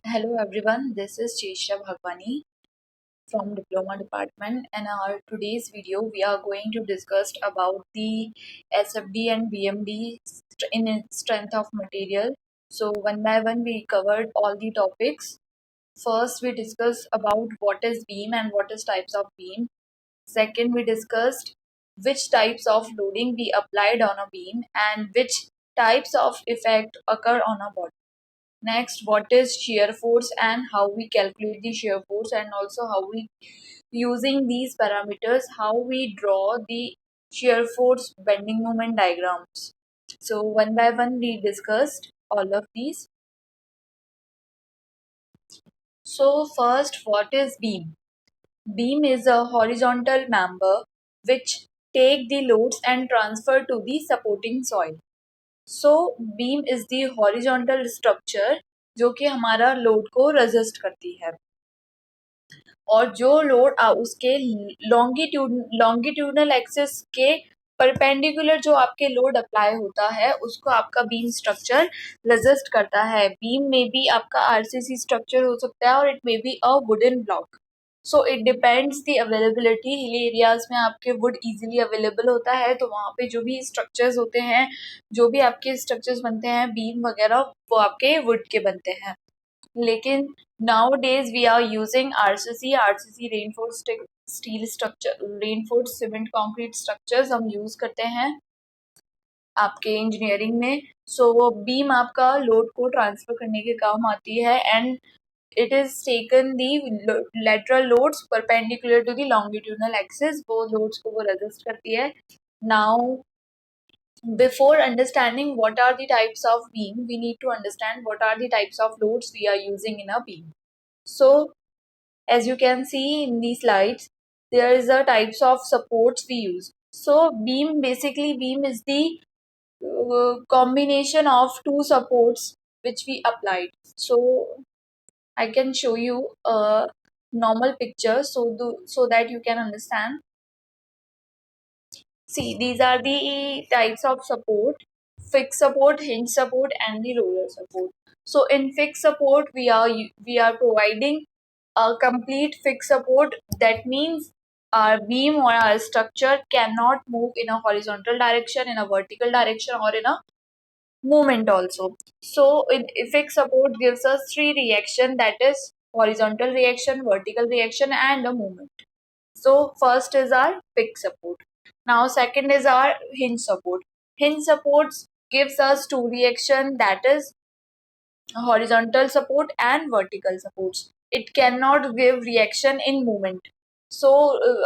Hello everyone, this is Cheshra Bhagwani from Diploma Department, and our today's video we are going to discuss about the SFD and BMD in strength of material. So one by one we covered all the topics. First we discussed about what is beam and what is types of beam. Second we discussed which types of loading we applied on a beam and which types of effect occur on a body. Next, what is shear force and how we calculate the shear force, and also how we, using these parameters, how we draw the shear force bending moment diagrams. So one by one we discussed all of these. So first, what is beam? Beam is a horizontal member which take the loads and transfer to the supporting soil. So beam is the horizontal structure जो कि हमारा load को resist करती है, और जो load उसके longitudinal axis के परपेंडिकुलर जो आपके लोड अप्लाई होता है उसको आपका बीम स्ट्रक्चर रेजिस्ट करता है. बीम में भी आपका आरसीसी स्ट्रक्चर हो सकता है और it may be a wooden block. So it depends the availability. Hill areas में आपके वुड इजीली अवेलेबल होता है, तो वहाँ पे जो भी स्ट्रक्चर्स होते हैं, जो भी आपके स्ट्रक्चर्स बनते हैं बीम वगैरह, वो आपके वुड के बनते हैं. लेकिन nowadays we are using RCC reinforced steel structure, reinforced cement concrete structures हम यूज करते हैं आपके इंजीनियरिंग में. सो वो बीम आपका लोड को ट्रांसफर करने के काम आती है, and it is taken the lateral loads perpendicular to the longitudinal axis. वो loads को वो resist करती है. Now before understanding what are the types of beam, we need to understand what are the types of loads we are using in a beam. So as you can see in these slides, there is a types of supports we use. So beam, basically beam is the combination of two supports which we applied. So I can show you a normal picture so that you can understand. See, these are the types of support: fixed support, hinge support, and the roller support. So in fixed support, we are providing a complete fixed support. That means our beam or our structure cannot move in a horizontal direction, in a vertical direction, or in a movement also. So in fixed support gives us three reaction, that is horizontal reaction, vertical reaction, and a movement. So first is our fixed support. Now second is our hinge support. Hinge supports gives us two reaction, that is horizontal support and vertical supports. It cannot give reaction in movement. So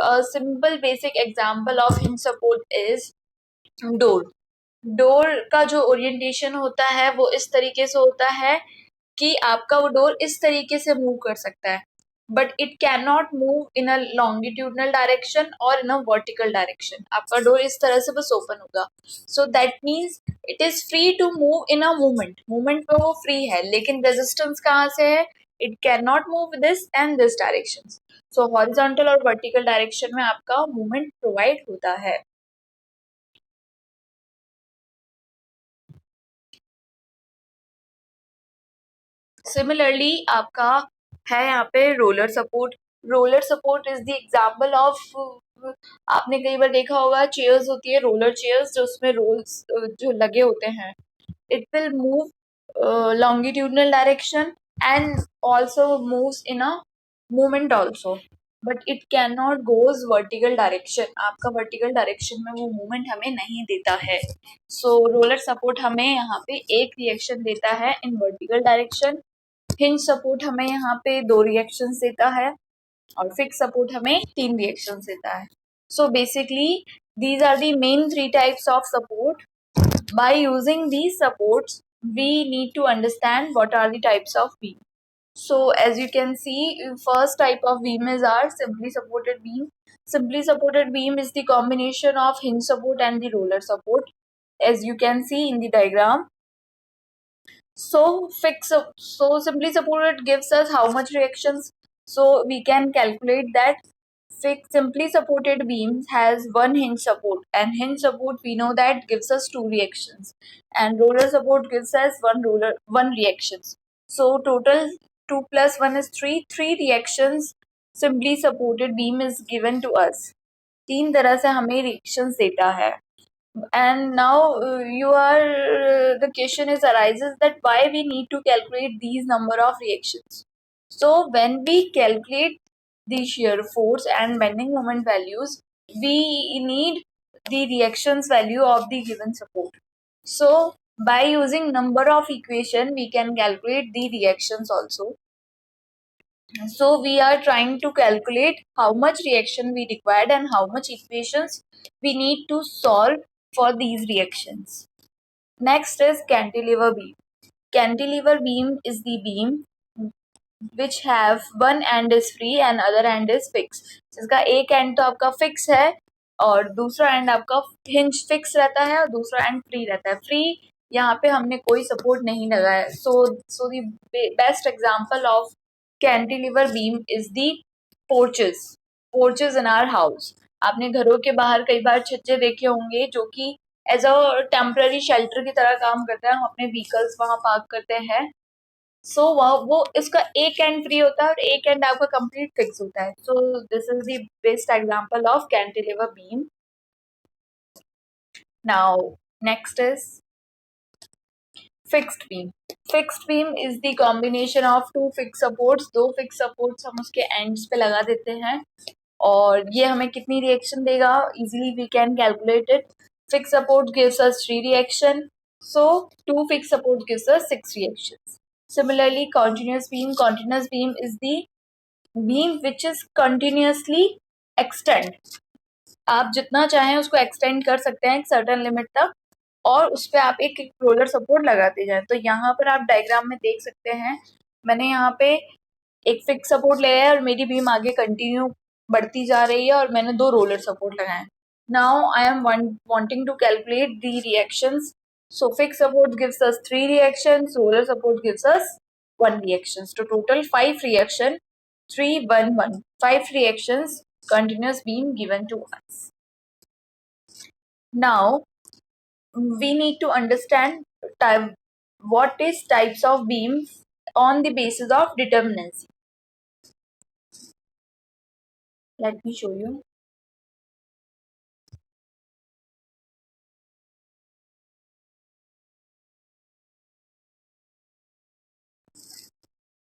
a simple basic example of hinge support is door. Door का जो orientation होता है वो इस तरीके से होता है कि आपका वो डोर इस तरीके से मूव कर सकता है, but it can not move in a longitudinal direction और इन अ वर्टिकल डायरेक्शन. आपका डोर इस तरह से बस ओपन होगा. So that means it is free to move in a movement में वो फ्री है, लेकिन रेजिस्टेंस कहाँ से है? It can not move this and this direction. So horizontal और वर्टिकल डायरेक्शन में आपका मूवमेंट प्रोवाइड होता है. सिमिलरली आपका है यहाँ पे roller support. Roller support is the example of, आपने कई बार देखा होगा चेयर्स होती है, रोलर चेयर्स, जो उसमें रोल्स जो लगे होते हैं. It will move longitudinal direction and also moves in a movement also, but it can not goes vertical direction. आपका वर्टिकल डायरेक्शन में वो मूवमेंट हमें नहीं देता है. सो रोलर सपोर्ट हमें यहाँ पे एक रिएक्शन देता है in vertical direction. Hinge support हमें यहाँ पे दो रिएक्शंस देता है, और फिक्स सपोर्ट हमें तीन रिएक्शंस देता है. So basically these are the main three types of support. By using these supports, we need to understand what are the types of beam. So as you can see, first type of beam is our simply supported beam. Simply supported beam is the combination of hinge support and the roller support, as you can see in the diagram. So simply supported gives us how much reactions. So we can calculate that simply supported beams has one hinge support, and hinge support we know that gives us two reactions, and roller support gives us one reactions. So total 2 plus 1 is 3. 3 reactions simply supported beam is given to us. 3 तरह से हमें reactions देता है. And now the question is arises that why we need to calculate these number of reactions. So when we calculate the shear force and bending moment values, we need the reactions value of the given support. So by using number of equation, we can calculate the reactions also. So we are trying to calculate how much reaction we required and how much equations we need to solve for these reactions. Next is cantilever beam. Cantilever beam is the beam which have one end is free and other end is fixed. जिसका एक end तो आपका fix है और दूसरा end आपका hinge fix रहता है और दूसरा end free रहता है. Free यहाँ पे हमने कोई support नहीं लगाया. So the best example of cantilever beam is the porches in our house. आपने घरों के बाहर कई बार छज्जे देखे होंगे जो कि एज अ टेम्पररी शेल्टर की तरह काम करता है. हम अपने व्हीकल्स वहां पार्क करते हैं. सो वो इसका एक एंड फ्री होता है और एक एंड आपका कंप्लीट फिक्स होता है. So this is the best example of cantilever beam. Now next is fixed beam. Fixed beam is the combination of two fix supports. दो फिक्स सपोर्ट्स हम उसके एंड्स पे लगा देते हैं और ये हमें कितनी रिएक्शन देगा, easily we can calculate it. Fixed support gives us 3 reaction. So 2 fixed support gives us 6 reactions. Similarly, continuous beam is the beam which is continuously extend. आप जितना चाहें उसको extend कर सकते हैं एक certain limit तक और उस पर आप एक रोलर सपोर्ट लगाते जाएं. तो यहाँ पर आप डायग्राम में देख सकते हैं, मैंने यहाँ पे एक फिक्स सपोर्ट लगाया है और मेरी बीम आगे कंटिन्यू बढ़ती जा रही है और मैंने 2 रोलर सपोर्ट लगाए. Now I am wanting to calculate the reactions. So fixed support gives us 3 reactions, roller support gives us 1 reactions. So total 5 reaction, 3, 1, 1. 5 reactions, continuous beam given to us. Now we need to understand what is types of beams on the basis of determinacy. Let me show you.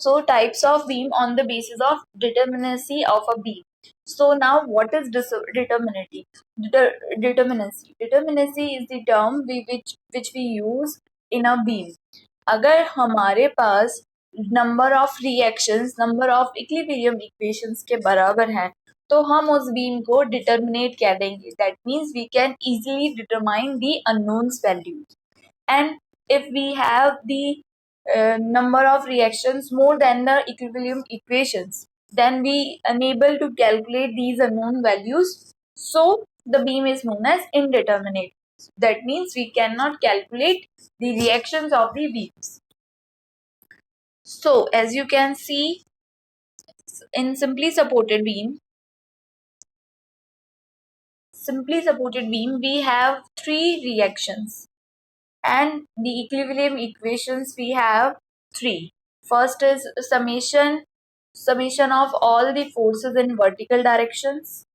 So types of beam on the basis of determinacy of a beam. So now what is determinacy? Determinacy is the term which we use in a beam. अगर हमारे पास number of reactions, number of equilibrium equations के बराबर है तो हम उस beam को determinate कह देंगे. That means we can easily determine the unknowns value. And if we have the number of reactions more than the equilibrium equations, then we unable to calculate these unknown values. So the beam is known as indeterminate. That means we cannot calculate the reactions of the beams. So as you can see in simply supported beam, we have 3 reactions. And the equilibrium equations we have 3. First is summation of all the forces in vertical directions.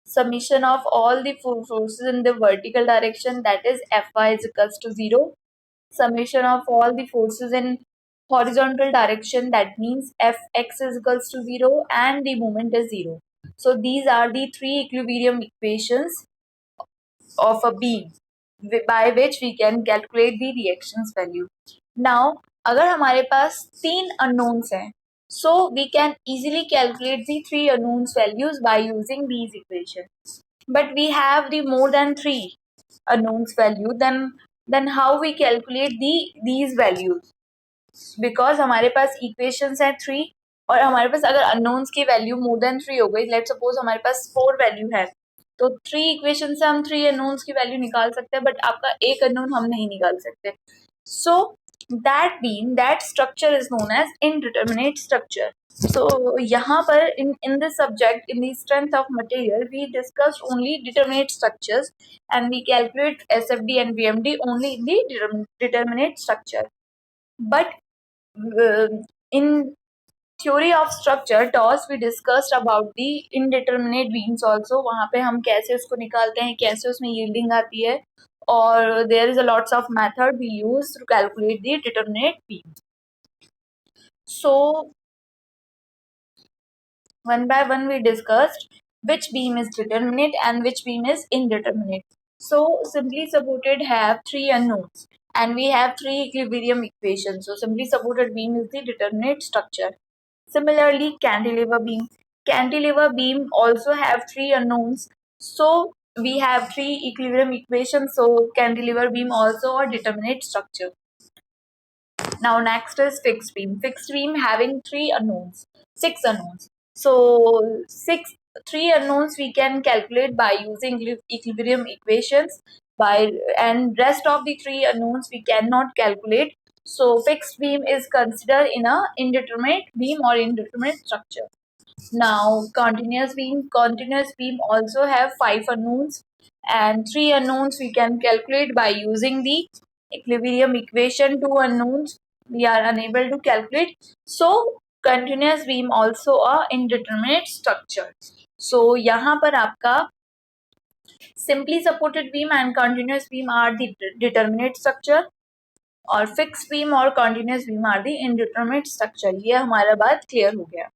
Summation of all the forces in the vertical direction, that is Fy is equals to 0. Summation of all the forces in horizontal direction, that means Fx is equals to 0 and the moment is 0. So these are the 3 equilibrium equations of a beam by which we can calculate the reactions value. Now अगर हमारे पास 3 unknowns हैं, so we can easily calculate the 3 unknowns values by using these equations. But we have the more than 3 unknowns value, then how we calculate these values? Because हमारे पास equations हैं 3 और हमारे पास अगर unknowns की value more than 3 हो गई, let's suppose हमारे पास 4 value है, तो 3 इक्वेशन से हम 3 अननोन्स की वैल्यू निकाल सकते हैं, बट आपका एक अननोन हम नहीं निकाल सकते. So that structure is known as indeterminate structure. So यहाँ पर in this subject, in the strength of material, we discussed only determinate structures, and we calculate SFD and VMD only in the determinate structure. But uh, in theory of structure TOS we discussed about the indeterminate beams also. वहाँ पे हम कैसे उसको निकालते हैं, कैसे उसमें yielding आती है, और there is a lots of method we use to calculate the determinate beam. So one by one we discussed which beam is determinate and which beam is indeterminate. So simply supported have three unknowns and we have three equilibrium equations. So simply supported beam is the determinate structure. Similarly, cantilever beam. Cantilever beam also have three unknowns. So we have three equilibrium equations. So cantilever beam also a determinate structure. Now next is fixed beam. Fixed beam having six unknowns. So three unknowns we can calculate by using equilibrium equations. And rest of the three unknowns we cannot calculate. So fixed beam is considered in a indeterminate beam or indeterminate structure. Now continuous beam also have five unknowns, and three unknowns we can calculate by using the equilibrium equation. Two unknowns we are unable to calculate. So continuous beam also a indeterminate structure. So यहाँ पर आपका simply supported beam and continuous beam are the determinate structure, और fixed beam और continuous beam are the indeterminate structure. ये हमारा बात clear हो गया.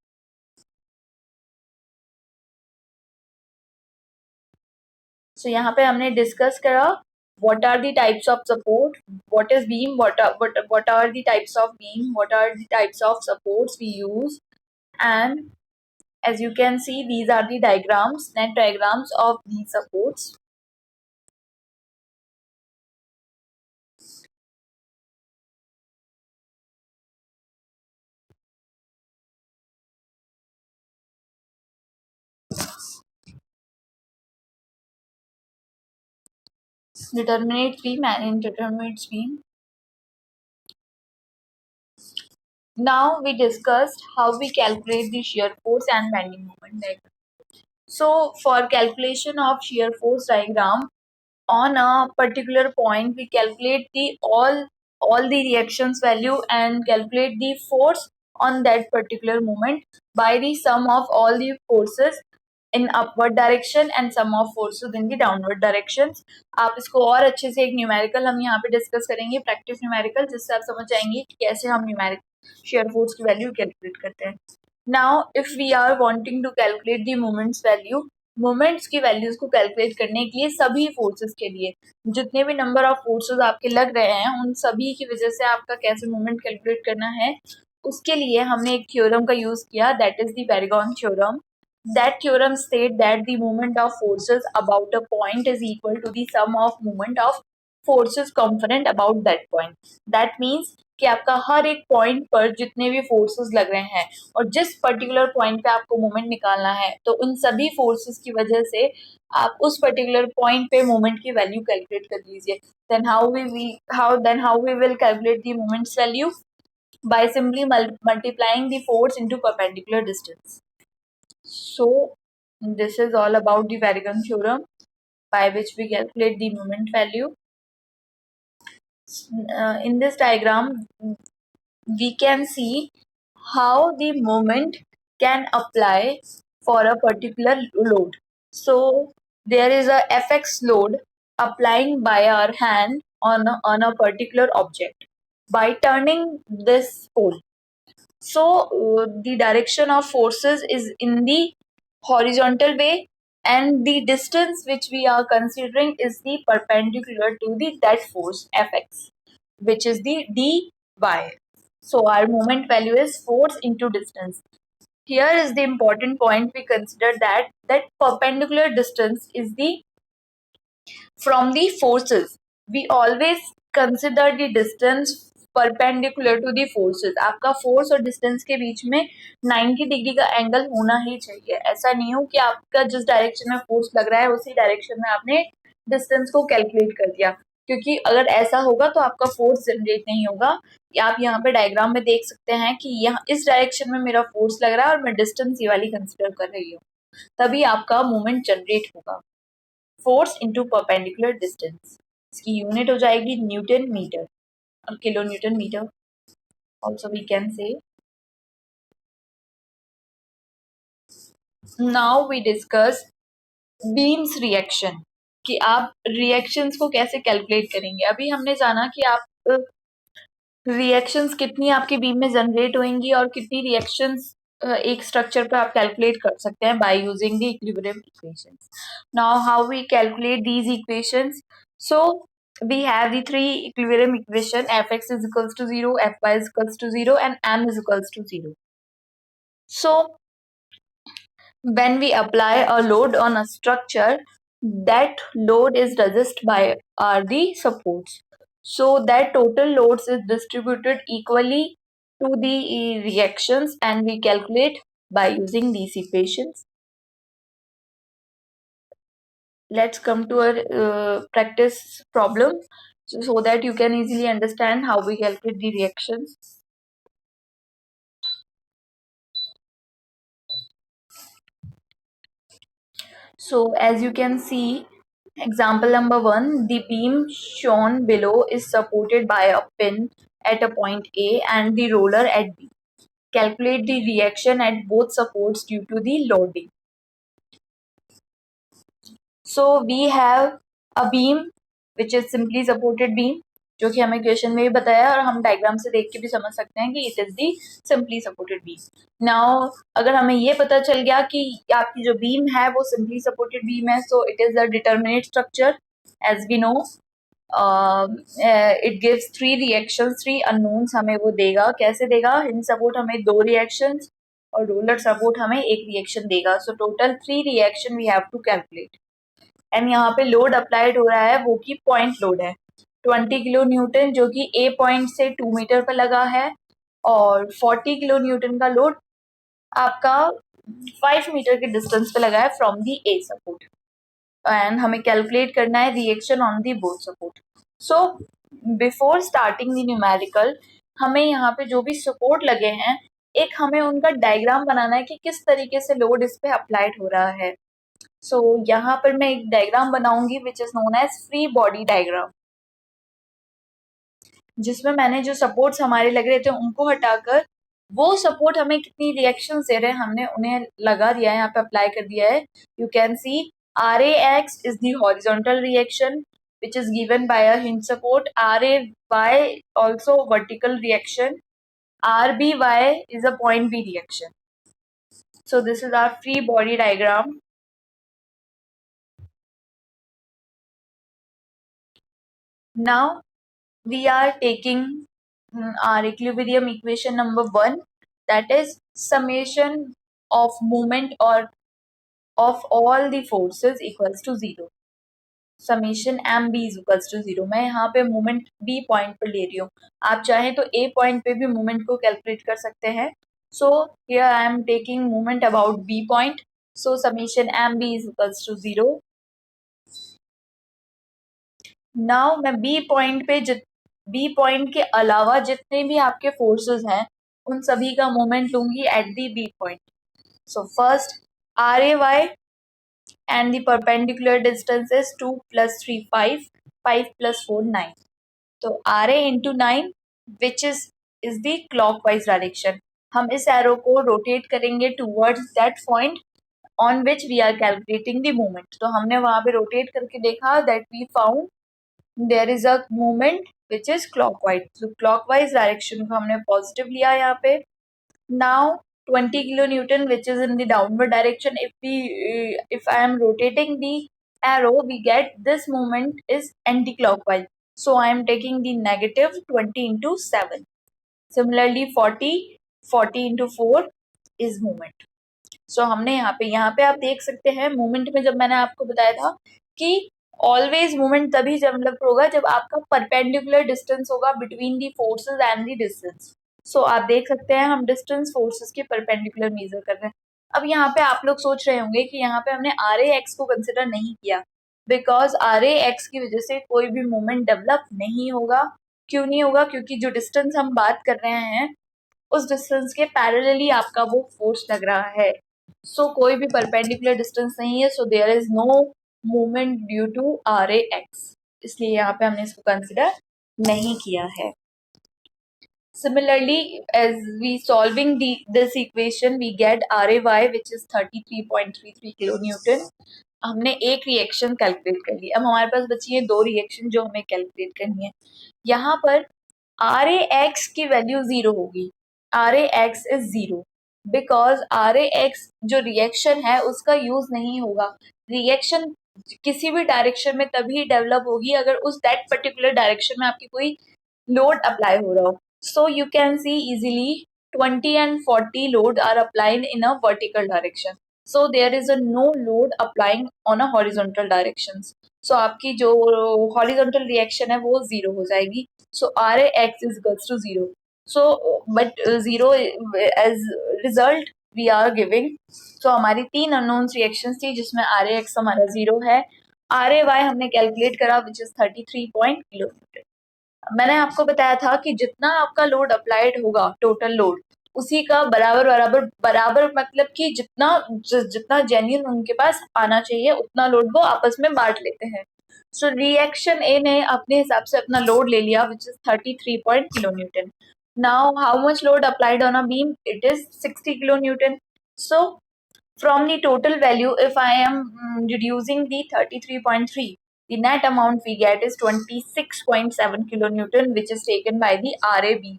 So यहाँ पे हमने डिस्कस करा what are the types of support, what is beam, what are the types of beam, what are the types of supports we use, and as you can see these are the diagrams, net diagrams of these supports. Determinate beam and indeterminate beam. Now we discussed how we calculate the shear force and bending moment diagram. So for calculation of shear force diagram, on a particular point we calculate the all the reactions value and calculate the force on that particular moment by the sum of all the forces in upward direction and sum of forces in the downward directions. आप इसको और अच्छे से एक numerical हम यहाँ पे discuss करेंगे, प्रैक्टिस न्यूमेरिकल, जिससे आप समझ जाएंगे कि कैसे हम न्यूमेरिक शेयर फोर्स की वैल्यू कैलकुलेट करते हैं. Now if we are wanting to calculate the moments value, moments की वैल्यूज को कैलकुलेट करने के लिए सभी फोर्सेस के लिए जितने भी नंबर ऑफ फोर्सेस आपके लग रहे हैं उन सभी की वजह से आपका कैसे मोमेंट कैलकुलेट करना है, उसके लिए हमने एक थ्योरम का यूज किया, that is the paragon theorem. That theorem states that the moment of forces about a point is equal to the sum of moment of forces component about that point. That means कि आपका हर एक point पर जितने भी forces लग रहे हैं और जिस पर्टिकुलर पॉइंट पे आपको मोमेंट निकालना है, तो उन सभी फोर्सेस की वजह से आप उस पर्टिकुलर पॉइंट पे मोमेंट की वैल्यू कैलकुलेट कर लीजिए. How we will calculate the moment's value? By simply multiplying the force into perpendicular distance. So this is all about the Paragon theorem by which we calculate the moment value. In this diagram we can see how the moment can apply for a particular load. So there is a Fx load applying by our hand on a particular object by turning this pole. So the direction of forces is in the horizontal way, and the distance which we are considering is the perpendicular to the that force Fx, which is the dy. So our moment value is force into distance. Here is the important point, we consider that perpendicular distance is the from the forces. We always consider the distance perpendicular to the forces. आपका force और distance के बीच में 90 degree का angle होना ही चाहिए. ऐसा नहीं हो कि आपका जिस डायरेक्शन में फोर्स लग रहा है उसी डायरेक्शन में आपने डिस्टेंस को कैलकुलेट कर दिया. क्योंकि अगर ऐसा होगा तो आपका फोर्स जनरेट नहीं होगा। आप यहाँ पे डायग्राम में देख सकते हैं कि यहाँ इस डायरेक्शन में मेरा फोर्स लग रहा है और मैं डिस्टेंस ये वाली कंसिडर कर रही हूँ, तभी आपका मोमेंट जनरेट होगा। फोर्स इंटू परपेंडिकुलर डिस्टेंस, इसकी यूनिट हो जाएगी न्यूटन मीटर और kilo newton metre also we can say. Now we discuss beams reaction, कि आप रिएक्शंस को कैसे कैलकुलेट करेंगे। अभी हमने जाना कि आप रिएक्शंस कितनी आपके बीम में जनरेट होंगी और कितनी रिएक्शंस एक स्ट्रक्चर पर आप कैलकुलेट कर सकते हैं by using the equilibrium equations. Now how we calculate these equations? So we have the three equilibrium equation: fx is equals to 0, fy is equals to 0 and m is equals to 0. So when we apply a load on a structure, that load is resisted by the supports, so that total loads is distributed equally to the reactions, and we calculate by using these equations. Let's come to a practice problem, so that you can easily understand how we calculate the reactions. So as you can see, example number 1, the beam shown below is supported by a pin at a point A and the roller at B. Calculate the reaction at both supports due to the loading. So we have a beam which is simply supported beam, जो कि हमें question में भी बताया और हम diagram से देख के भी समझ सकते हैं कि it is the simply supported beam. Now अगर हमें ये पता चल गया कि आपकी जो बीम है वो सिंपली सपोर्टेड बीम है, so it is a determinate structure as we know. It gives three reactions, three unknowns हमें वो देगा। कैसे देगा? हिंज सपोर्ट हमें दो रिएक्शंस और रोलर सपोर्ट हमें एक रिएक्शन देगा। So total three reaction we have to calculate. And यहाँ पे लोड अप्लाइड हो रहा है वो की पॉइंट लोड है 20 किलो न्यूटन, जो कि ए पॉइंट से 2 मीटर पर लगा है, और 40 किलो न्यूटन का लोड आपका 5 मीटर के डिस्टेंस पे लगा है from the a support. And हमें कैलकुलेट करना है reaction on the both support. So before starting the numerical, हमें यहाँ पे जो भी सपोर्ट लगे हैं, एक हमें उनका डायग्राम बनाना है कि किस तरीके से लोड इस पे अप्लाइड हो रहा है। सो यहाँ पर मैं एक डायग्राम बनाऊंगी which is known as free body diagram, जिसमें मैंने जो सपोर्ट्स हमारे लग रहे थे उनको हटाकर वो सपोर्ट हमें कितनी रिएक्शन दे रहे हैं हमने उन्हें लगा दिया है, यहाँ पे अप्लाई कर दिया है। You can see RAX is the horizontal reaction which is given by a hinge support. RAY also vertical reaction. RBY is a point B reaction. So this is our free body diagram. Now we are taking our equilibrium equation number 1, that is summation of moment or of all the forces equals to 0. Summation M B is equals to 0। मैं यहाँ पे moment B point पर ले रही हूँ, आप चाहें तो ए पॉइंट पे भी मोमेंट को कैलकुलेट कर सकते हैं। So here I am taking moment about B point, so summation M B is equals to 0। Now मैं बी पॉइंट पे बी पॉइंट के अलावा जितने भी आपके फोर्सेस हैं उन सभी का मोमेंट लूंगी at the B point. So first RAY and the perpendicular distance is 2 plus 3 5, 5 plus 4 9. तो RA into 9 which is the clockwise direction। हम इस एरो को रोटेट करेंगे towards that point on which we are calculating the moment। तो हमने वहां पे rotate करके देखा that we found there is a movement which is clockwise। तो clockwise direction को हमने पॉजिटिव लिया यहाँ पे। Now 20 kilonewton which is in the downward direction, if I am rotating the arrow, we get this movement is anti-clockwise, so I am taking the negative 20 into 7। Similarly 40 into 4 is movement। So हमने यहाँ पे आप देख सकते हैं movement में जब मैंने आपको बताया था कि ऑलवेज मूवमेंट तभी डेवलप होगा जब आपका परपेंडिकुलर डिस्टेंस होगा between the forces and the distance. So आप देख सकते हैं हम डिस्टेंस फोर्सेस के परपेंडिकुलर मेजर कर रहे हैं। अब यहाँ पे आप लोग सोच रहे होंगे कि यहाँ पे हमने RAX को कंसिडर नहीं किया, बिकॉज RAX की वजह से कोई भी मोमेंट डेवलप नहीं होगा। क्यों नहीं होगा? क्योंकि जो डिस्टेंस हम बात कर रहे हैं उस डिस्टेंस के पैरेलली आपका वो फोर्स लग रहा है। सो कोई भी परपेंडिकुलर डिस्टेंस नहीं है, so there is no movement due to RAX, इसलिए यहाँ पे हमने इसको कंसिडर नहीं किया है। Similarly, as we solving this equation, we get RAY which is 33.33 kilonewton. हमने एक रिएक्शन कैलकुलेट कर ली। अब हमारे पास बची है दो रिएक्शन जो हमें कैलकुलेट करनी है। यहाँ पर RAX की वैल्यू 0 होगी। RAX इज 0 बिकॉज RAX जो रिएक्शन है उसका यूज नहीं होगा। रिएक्शन किसी भी डायरेक्शन में तभी डेवलप होगी अगर उस दैट पर्टिकुलर डायरेक्शन में आपकी कोई load apply हो रहा हो. So you can see easily 20 and 40 load are applied in a vertical direction. So there is a no load applying on a horizontal directions. So आपकी जो horizontal reaction है वो zero हो जाएगी. So RAX is equals to zero. So but zero as result we are giving. So हमारी तीन unknowns reactions थी जिसमें RAX हमारा zero है. RAY हमने कैलकुलेट करा which is 33 kN. मैंने आपको बताया था कि जितना आपका लोड अप्लाइड होगा टोटल लोड उसी का बराबर बराबर बराबर मतलब कि जितना जेन्युइन उनके पास आना चाहिए उतना लोड वो आपस में बांट लेते हैं। सो रिएक्शन ए ने अपने हिसाब से अपना लोड ले लिया which is 33 kilonewton. Now how much load applied on a beam? It is 60 kilonewton. So from the total value, if I am reducing the 33.3, the net amount we get is 26.7 kilonewton, which is taken by the RABY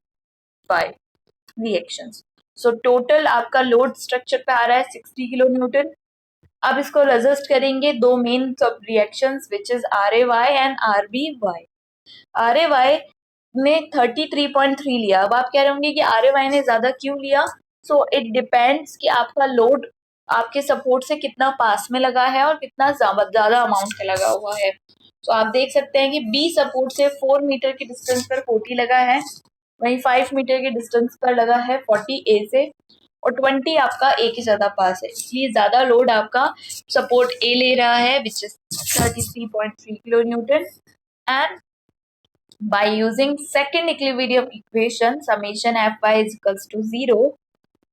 reactions. So total आपका load structure पे आ रहा है 60 kilonewton. अब इसको resist करेंगे दो main सब reactions which is RAY and RBY. RAY ने 33.3 लिया। अब आप कह रहे होंगे कि RAY ने ज्यादा क्यों लिया? सो इट डिपेंड्स कि आपका लोड आपके सपोर्ट से कितना पास में लगा है और कितना ज्यादा अमाउंट पे लगा हुआ है। तो आप देख सकते हैं कि B सपोर्ट से 4 मीटर की डिस्टेंस पर 40 लगा है, वहीं 5 मीटर की डिस्टेंस पर लगा है 40 A से, और 20 आपका A के ज्यादा पास है, इसलिए ज्यादा लोड आपका सपोर्ट A ले रहा है which is 33.3 kilonewton. And by using second equilibrium equation summation Fy is equals to 0,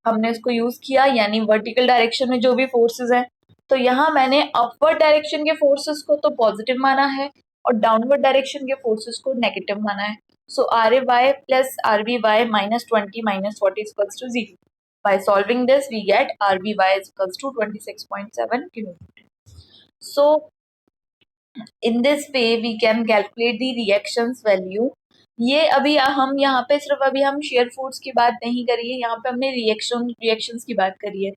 हमने इसको यूज किया, यानी वर्टिकल डायरेक्शन में जो भी फोर्सेस हैं, तो यहाँ मैंने अपवर्ड डायरेक्शन के फोर्सेस को तो पॉजिटिव माना है और डाउनवर्ड डायरेक्शन के फोर्सेस को नेगेटिव माना है। सो RAY plus RBY minus 20 minus 40 is equals to 0. By solving this we get RBY is equals to 26.7 kilonewton. So in this way we can calculate the reactions value. ये अभी हम यहाँ पे सिर्फ अभी हम शेयर फोर्स की बात नहीं करिए, यहाँ पे हमने रिएक्शंस की बात करी है।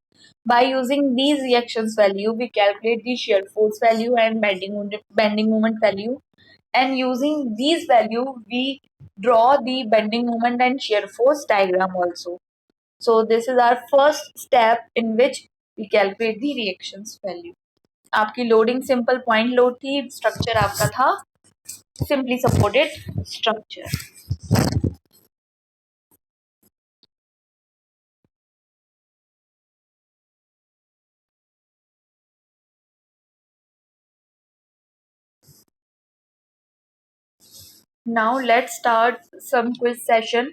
By using these reactions value we calculate the shear force value and bending moment value, and using these value we draw the bending moment and shear force diagram also. So this is our first step in which we calculate the reactions value. आपकी loading simple point load थी, structure आपका था simply supported structure. Now let's start some quiz session.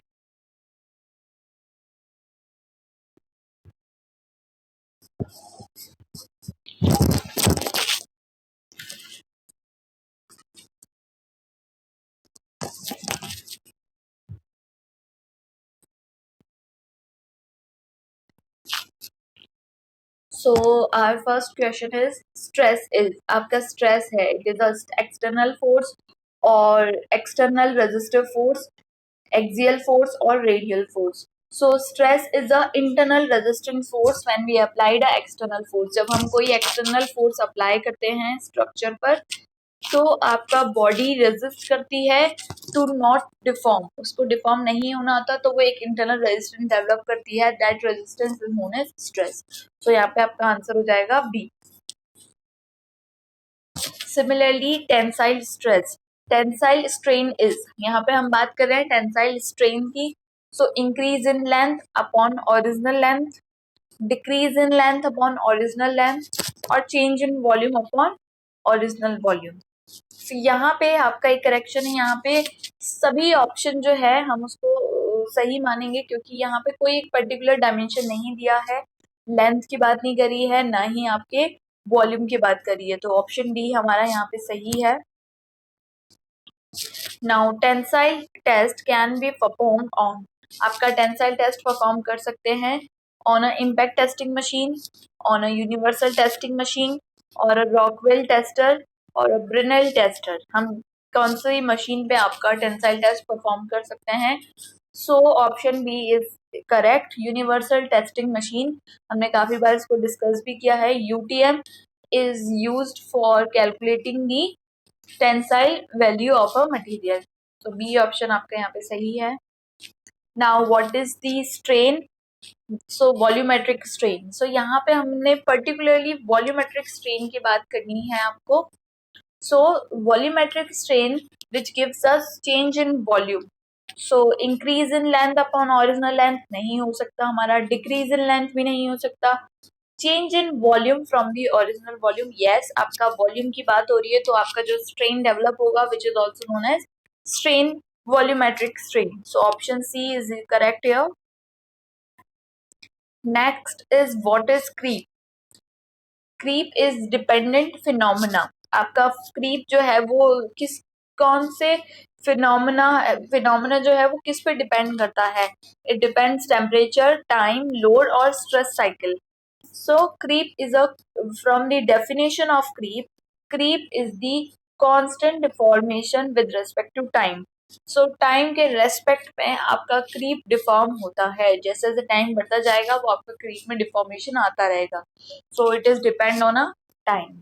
So our first question is stress is, आपका stress है it is a external force or external resistive force, axial force or radial force. So stress is a internal resisting force when we apply the external force. जब हम कोई external force apply करते हैं structure पर तो आपका body resist करती है टू नॉट डिफॉर्म, उसको डिफॉर्म नहीं होना आता तो वो एक इंटरनल रेजिस्टेंस डेवलप करती है, that resistance is known as stress. तो यहाँ पे आपका आंसर हो जाएगा B. Similarly tensile stress, tensile strain is, यहाँ पे हम बात कर रहे हैं टेंसाइल स्ट्रेन की. So increase in length upon original length, decrease in length upon original length और change in volume upon original volume. यहाँ पे आपका एक करेक्शन है, यहाँ पे सभी ऑप्शन जो है हम उसको सही मानेंगे, क्योंकि यहाँ पे कोई एक पर्टिकुलर डायमेंशन नहीं दिया है, लेंथ की बात नहीं करी है, ना ही आपके वॉल्यूम की बात करी है, तो ऑप्शन डी हमारा यहाँ पे सही है। Now tensile test can be perform on, आपका टेंसाइल टेस्ट परफॉर्म कर सकते हैं on a impact testing machine, on a universal testing machine, और अ रॉकवेल टेस्टर, और अ ब्रिनेल टेस्टर। हम कौन सी मशीन पे आपका टेंसाइल टेस्ट परफॉर्म कर सकते हैं? So option B is correct, universal testing machine. हमने काफी बार इसको डिस्कस भी किया है। UTM is used for calculating the tensile value of a material. तो बी ऑप्शन आपका यहाँ पे सही है। Now what is the strain? So volumetric strain. So यहाँ पे हमने पर्टिकुलरली वॉल्यूमेट्रिक स्ट्रेन की बात करनी है आपको। So volumetric strain which gives us change in volume. So increase in length upon original length नहीं हो सकता हमारा, डिक्रीज इन लेंथ भी नहीं हो सकता, change in volume from the original volume. Yes, आपका वॉल्यूम की बात हो रही है, तो आपका जो स्ट्रेन डेवलप होगा which is also known as strain, volumetric strain. So option C is correct here. Next is what is creep? Creep is dependent phenomena. आपका क्रीप जो है वो किस, कौन से फिनोमेना, फिनोमेना जो है वो किस पे डिपेंड करता है? It depends temperature, time, load और stress cycle. So creep is a, from the definition of creep is the constant deformation with respect to time. So time के रेस्पेक्ट में आपका क्रीप डिफॉर्म होता है, जैसे जैसे टाइम बढ़ता जाएगा वो आपका क्रीप में डिफॉर्मेशन आता रहेगा। So it is depend on a time.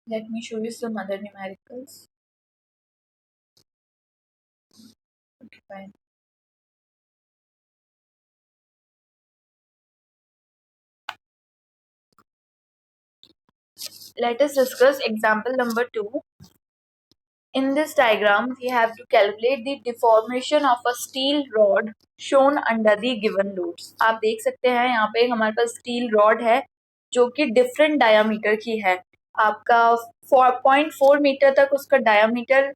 Let me show you some other numericals. Okay, fine. Let us discuss example number 2. In this diagram, we have to calculate the deformation of a steel rod shown under the given loads. आप देख सकते हैं यहाँ पे हमारे पास steel rod है जो कि डिफरेंट डायामीटर की है। आपका 4.4 मीटर तक उसका डायामीटर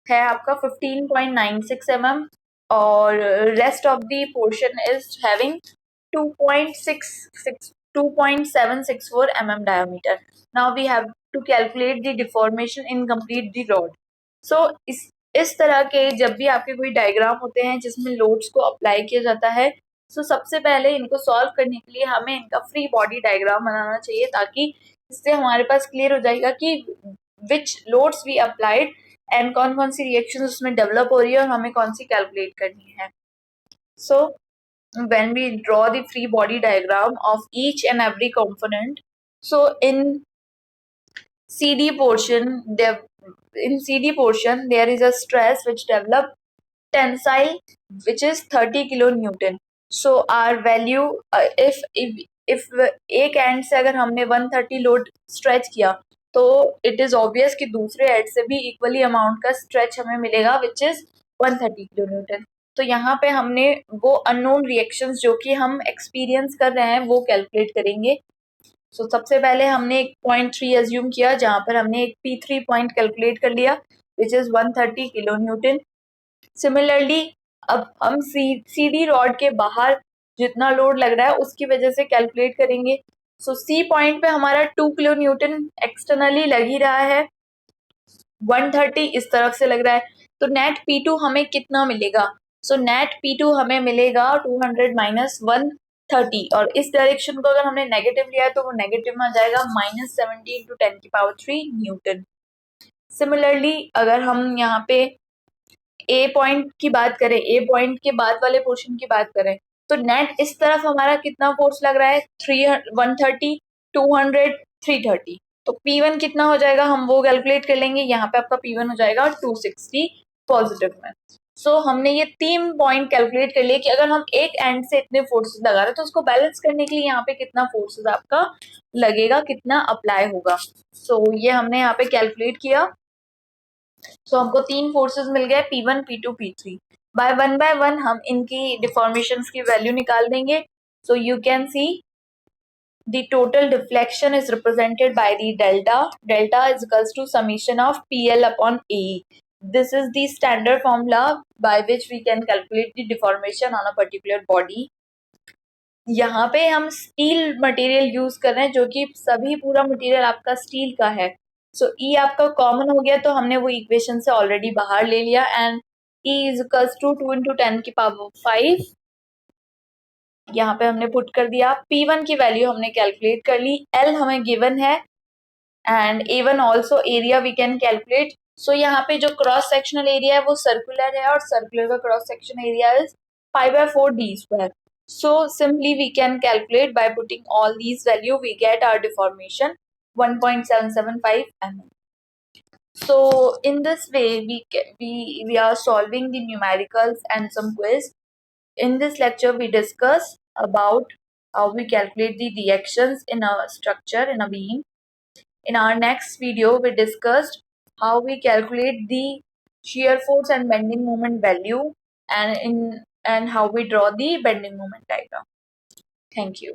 है, आपका 15.96 mm, और rest of the portion is having 2.764 mm diameter. Now we have to calculate the deformation in complete the rod. So इस तरह के जब भी आपके कोई डायग्राम होते हैं जिसमें लोड्स को अप्लाई किया जाता है, तो सबसे पहले इनको सॉल्व करने के लिए हमें इनका फ्री बॉडी डायग्राम बनाना चाहिए, ताकि इससे हमारे पास क्लियर हो जाएगा कि विच लोड्स वी अप्लाइड एंड कौन कौन सी रिएक्शन उसमें डेवलप हो रही है और हमें कौन सी कैलकुलेट करनी है। सो when we draw the free body diagram of each and every component, so in CD portion there is a stress which develop tensile which is 30 kilonewton. So our value if एक and से अगर हमने 130 load stretch किया, तो it is obvious कि दूसरे and से भी इक्वली अमाउंट का स्ट्रेच हमें मिलेगा विच इज 130 किलोन्यूटन। तो यहाँ पे हमने वो अननोन रिएक्शंस जो कि हम एक्सपीरियंस कर रहे हैं वो कैलकुलेट करेंगे। सो सबसे पहले हमने एक 0.3 एज्यूम किया, जहाँ पर हमने एक P3 पॉइंट कैलकुलेट कर लिया which is 130 kilo Newton. Similarly अब हम CD रॉड के बाहर जितना लोड लग रहा है उसकी वजह से कैलकुलेट करेंगे। सो C पॉइंट पे हमारा 2 किलो न्यूटन एक्सटर्नली लग ही रहा है, 130 इस तरफ से लग रहा है, तो नेट P2 हमें कितना मिलेगा? सो नेट P2 हमें मिलेगा 200 माइनस 130, और इस डायरेक्शन को अगर हमने नेगेटिव लिया है तो वो नेगेटिव में आ जाएगा -70 इंटू 10⁻³ न्यूटन। सिमिलरली अगर हम यहाँ पे ए पॉइंट की बात करें, ए पॉइंट के बाद वाले पोर्शन की बात करें, तो नेट इस तरफ हमारा कितना फोर्स लग रहा है? 130, 200, 330। तो P1 कितना हो जाएगा हम वो कैलकुलेट कर लेंगे। यहाँ पे आपका P1 हो जाएगा 260 पॉजिटिव में। सो हमने ये 3 पॉइंट कैलकुलेट कर लिए कि अगर हम एक एंड से इतने फोर्सेस लगा रहे हैं तो उसको बैलेंस करने के लिए यहाँ पे कितना फोर्सेस आपका लगेगा, कितना अप्लाई होगा। सो ये हमने यहाँ पे कैलकुलेट किया। सो हमको 3 फोर्सेस मिल गए P1, P2, P3. By one हम इनकी डिफॉर्मेशंस की वैल्यू निकाल देंगे. So you can see the total deflection is represented by the delta. Delta is equals to summation of PL upon AE. This is the standard formula by which we can calculate the deformation on a particular body. यहाँ पे हम steel material use कर रहे हैं जो कि सभी पूरा मटेरियल आपका स्टील का है. सो ई आपका कॉमन हो गया तो हमने वो इक्वेशन से ऑलरेडी बाहर ले लिया. And E is equals to 2 into 10 की पावर 5 यहाँ पे हमने पुट कर दिया. P1 की वैल्यू हमने कैलकुलेट कर ली. L हमें गिवन है and A1 also area we can calculate. So यहाँ पे जो क्रॉस सेक्शनल एरिया है वो सर्कुलर है और सर्कुलर का cross section area is 5/4 d². So simply we can calculate by putting all these value we get our deformation 1.775 mm. So in this way we are solving the numericals and some quiz. In this lecture we discuss about how we calculate the reactions in a structure in a beam. In our next video we discussed how we calculate the shear force and bending moment value and how we draw the bending moment diagram. Thank you.